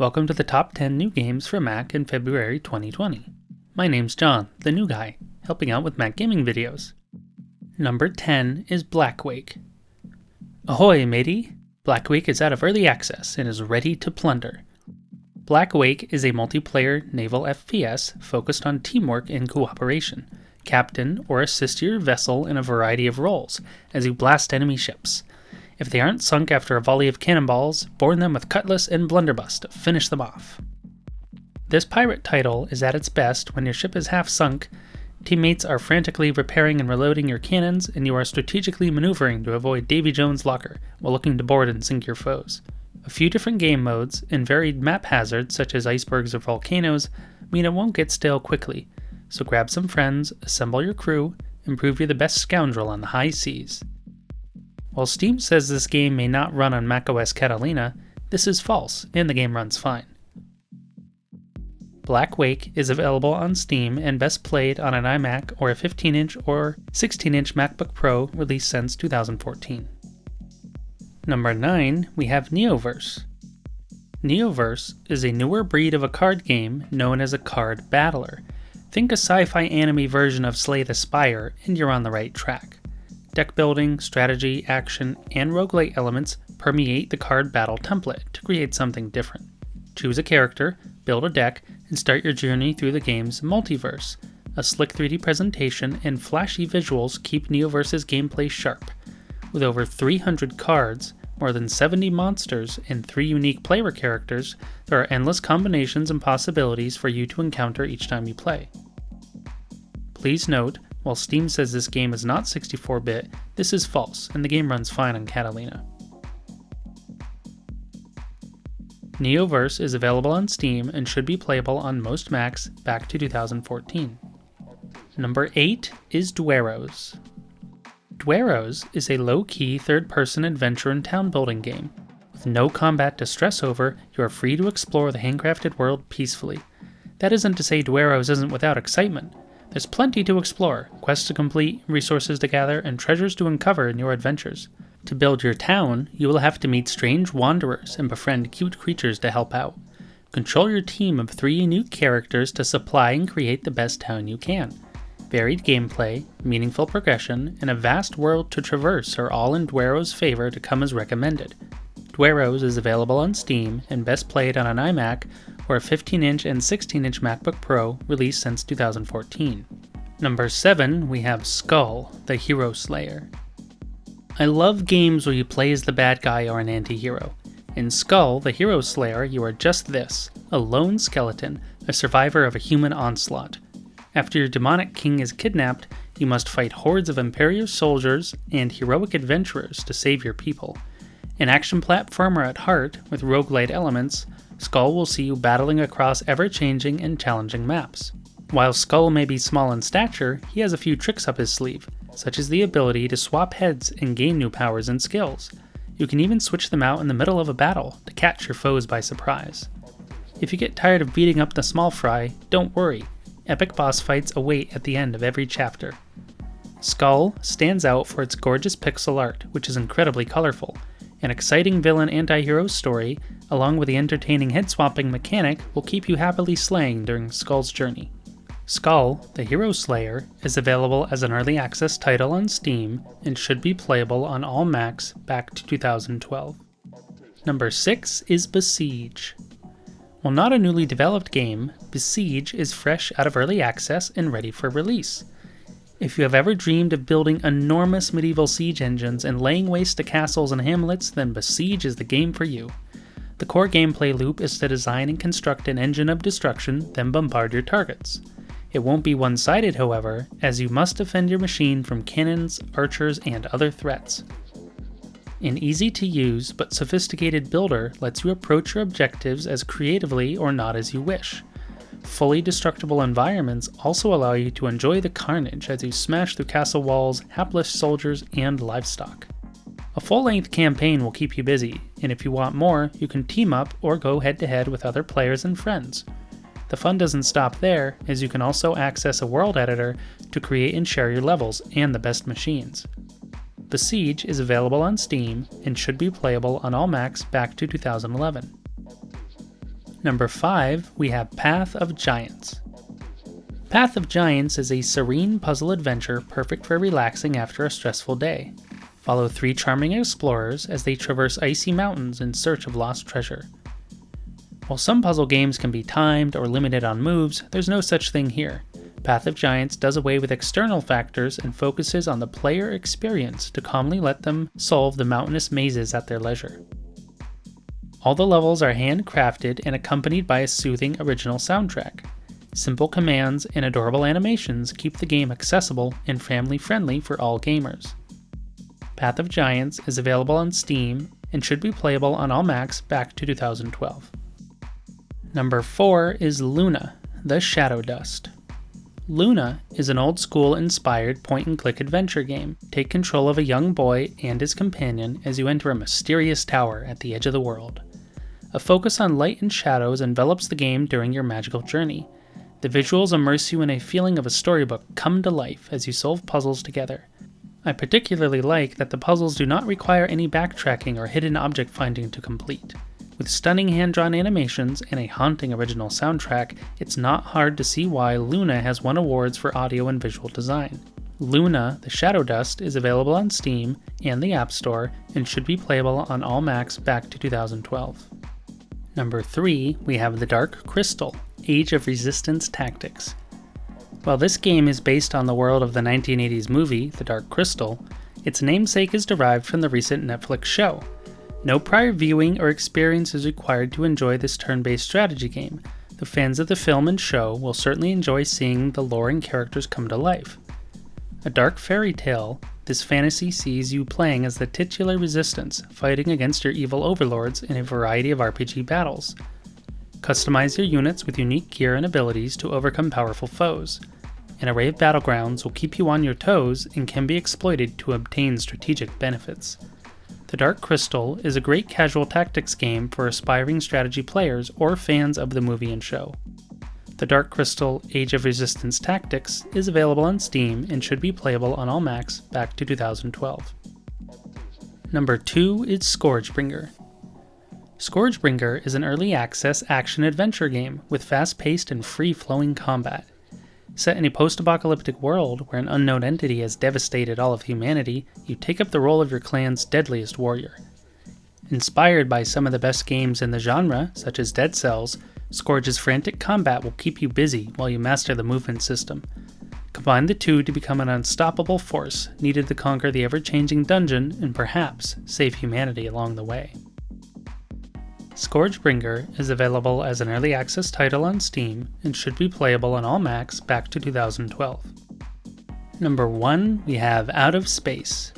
Welcome to the top 10 new games for Mac in February 2020. My name's John, the new guy, helping out with Mac gaming videos. Number 10 is Blackwake. Ahoy, matey! Blackwake is out of early access and is ready to plunder. Blackwake is a multiplayer naval FPS focused on teamwork and cooperation. Captain or assist your vessel in a variety of roles as you blast enemy ships. If they aren't sunk after a volley of cannonballs, board them with cutlass and blunderbuss to finish them off. This pirate title is at its best when your ship is half sunk, teammates are frantically repairing and reloading your cannons, and you are strategically maneuvering to avoid Davy Jones' locker while looking to board and sink your foes. A few different game modes and varied map hazards such as icebergs or volcanoes mean it won't get stale quickly, so grab some friends, assemble your crew, and prove you're the best scoundrel on the high seas. While Steam says this game may not run on macOS Catalina, this is false, and the game runs fine. Blackwake is available on Steam and best played on an iMac or a 15-inch or 16-inch MacBook Pro released since 2014. Number 9, we have Neoverse. Neoverse is a newer breed of a card game known as a card battler. Think a sci-fi anime version of Slay the Spire, and you're on the right track. Deck building, strategy, action, and roguelite elements permeate the card battle template to create something different. Choose a character, build a deck, and start your journey through the game's multiverse. A slick 3D presentation and flashy visuals keep Neoverse's gameplay sharp. With over 300 cards, more than 70 monsters, and 3 unique player characters, there are endless combinations and possibilities for you to encounter each time you play. Please note, while Steam says this game is not 64-bit, this is false, and the game runs fine on Catalina. Neoverse is available on Steam and should be playable on most Macs back to 2014. Number 8 is Dwarrows. Dwarrows is a low-key third-person adventure and town-building game. With no combat to stress over, you are free to explore the handcrafted world peacefully. That isn't to say Dwarrows isn't without excitement. There's plenty to explore, quests to complete, resources to gather, and treasures to uncover in your adventures. To build your town, you will have to meet strange wanderers and befriend cute creatures to help out. Control your team of 3 unique characters to supply and create the best town you can. Varied gameplay, meaningful progression, and a vast world to traverse are all in Dwarrows' favor to come as recommended. Dwarrows is available on Steam and best played on an iMac or a 15-inch and 16-inch MacBook Pro released since 2014. Number 7, we have Skul, the Hero Slayer. I love games where you play as the bad guy or an anti-hero. In Skul, the Hero Slayer, you are just this, a lone skeleton, a survivor of a human onslaught. After your demonic king is kidnapped, you must fight hordes of Imperial soldiers and heroic adventurers to save your people. An action platformer at heart, with roguelite elements, Skul will see you battling across ever-changing and challenging maps. While Skul may be small in stature, he has a few tricks up his sleeve, such as the ability to swap heads and gain new powers and skills. You can even switch them out in the middle of a battle to catch your foes by surprise. If you get tired of beating up the small fry, don't worry. Epic boss fights await at the end of every chapter. Skul stands out for its gorgeous pixel art, which is incredibly colorful. An exciting villain anti-hero story, along with the entertaining head-swapping mechanic, will keep you happily slaying during Skul's journey. Skul, the Hero Slayer, is available as an early access title on Steam and should be playable on all Macs back to 2012. Number 6 is Besiege. While not a newly developed game, Besiege is fresh out of early access and ready for release. If you have ever dreamed of building enormous medieval siege engines and laying waste to castles and hamlets, then Besiege is the game for you. The core gameplay loop is to design and construct an engine of destruction, then bombard your targets. It won't be one-sided, however, as you must defend your machine from cannons, archers, and other threats. An easy-to-use but sophisticated builder lets you approach your objectives as creatively or not as you wish. Fully destructible environments also allow you to enjoy the carnage as you smash through castle walls, hapless soldiers, and livestock. A full-length campaign will keep you busy, and if you want more, you can team up or go head-to-head with other players and friends. The fun doesn't stop there, as you can also access a world editor to create and share your levels and the best machines. Besiege is available on Steam and should be playable on all Macs back to 2011. Number 5, we have Path of Giants. Path of Giants is a serene puzzle adventure perfect for relaxing after a stressful day. Follow 3 charming explorers as they traverse icy mountains in search of lost treasure. While some puzzle games can be timed or limited on moves, there's no such thing here. Path of Giants does away with external factors and focuses on the player experience to calmly let them solve the mountainous mazes at their leisure. All the levels are handcrafted and accompanied by a soothing original soundtrack. Simple commands and adorable animations keep the game accessible and family-friendly for all gamers. Path of Giants is available on Steam and should be playable on all Macs back to 2012. Number 4 is Luna, the Shadow Dust. Luna is an old-school inspired point-and-click adventure game. Take control of a young boy and his companion as you enter a mysterious tower at the edge of the world. A focus on light and shadows envelops the game during your magical journey. The visuals immerse you in a feeling of a storybook come to life as you solve puzzles together. I particularly like that the puzzles do not require any backtracking or hidden object finding to complete. With stunning hand-drawn animations and a haunting original soundtrack, it's not hard to see why Luna has won awards for audio and visual design. Luna, the Shadow Dust, is available on Steam and the App Store and should be playable on all Macs back to 2012. Number 3, we have The Dark Crystal, Age of Resistance Tactics. While this game is based on the world of the 1980s movie, The Dark Crystal, its namesake is derived from the recent Netflix show. No prior viewing or experience is required to enjoy this turn-based strategy game. The fans of the film and show will certainly enjoy seeing the lore and characters come to life. A dark fairy tale, this fantasy sees you playing as the titular resistance, fighting against your evil overlords in a variety of RPG battles. Customize your units with unique gear and abilities to overcome powerful foes. An array of battlegrounds will keep you on your toes and can be exploited to obtain strategic benefits. The Dark Crystal is a great casual tactics game for aspiring strategy players or fans of the movie and show. The Dark Crystal Age of Resistance Tactics is available on Steam and should be playable on all Macs back to 2012. Number 2 is ScourgeBringer. ScourgeBringer is an early access action-adventure game with fast-paced and free-flowing combat. Set in a post-apocalyptic world where an unknown entity has devastated all of humanity, you take up the role of your clan's deadliest warrior. Inspired by some of the best games in the genre, such as Dead Cells, Scourge's frantic combat will keep you busy while you master the movement system. Combine the two to become an unstoppable force needed to conquer the ever-changing dungeon and perhaps save humanity along the way. ScourgeBringer is available as an early access title on Steam and should be playable on all Macs back to 2012. Number 1, we have Out of Space.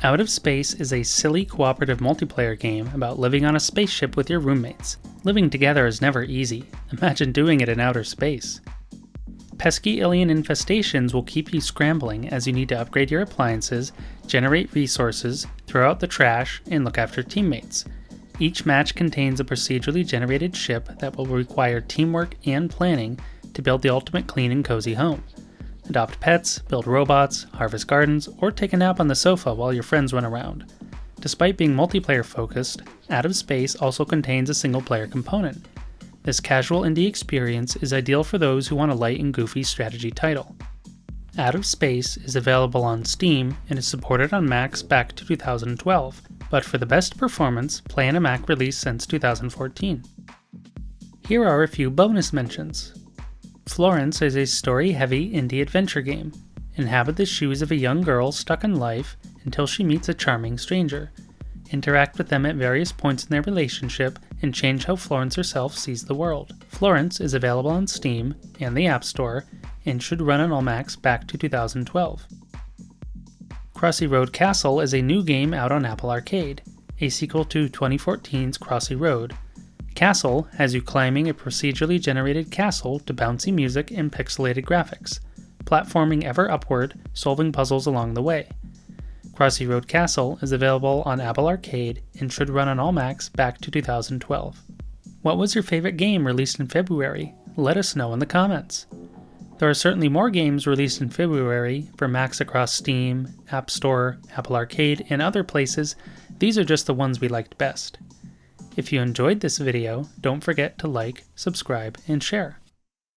Out of Space is a silly cooperative multiplayer game about living on a spaceship with your roommates. Living together is never easy. Imagine doing it in outer space. Pesky alien infestations will keep you scrambling as you need to upgrade your appliances, generate resources, throw out the trash, and look after teammates. Each match contains a procedurally generated ship that will require teamwork and planning to build the ultimate clean and cozy home. Adopt pets, build robots, harvest gardens, or take a nap on the sofa while your friends run around. Despite being multiplayer focused, Out of Space also contains a single-player component. This casual indie experience is ideal for those who want a light and goofy strategy title. Out of Space is available on Steam and is supported on Macs back to 2012, but for the best performance, play on a Mac release since 2014. Here are a few bonus mentions. Florence is a story-heavy indie adventure game. Inhabit the shoes of a young girl stuck in life until she meets a charming stranger. Interact with them at various points in their relationship and change how Florence herself sees the world. Florence is available on Steam and the App Store and should run on all Macs back to 2012. Crossy Road Castle is a new game out on Apple Arcade, a sequel to 2014's Crossy Road. Castle has you climbing a procedurally generated castle to bouncy music and pixelated graphics, platforming ever upward, solving puzzles along the way. Crossy Road Castle is available on Apple Arcade and should run on all Macs back to 2012. What was your favorite game released in February? Let us know in the comments. There are certainly more games released in February for Macs across Steam, App Store, Apple Arcade, and other places. These are just the ones we liked best. If you enjoyed this video, don't forget to like, subscribe, and share.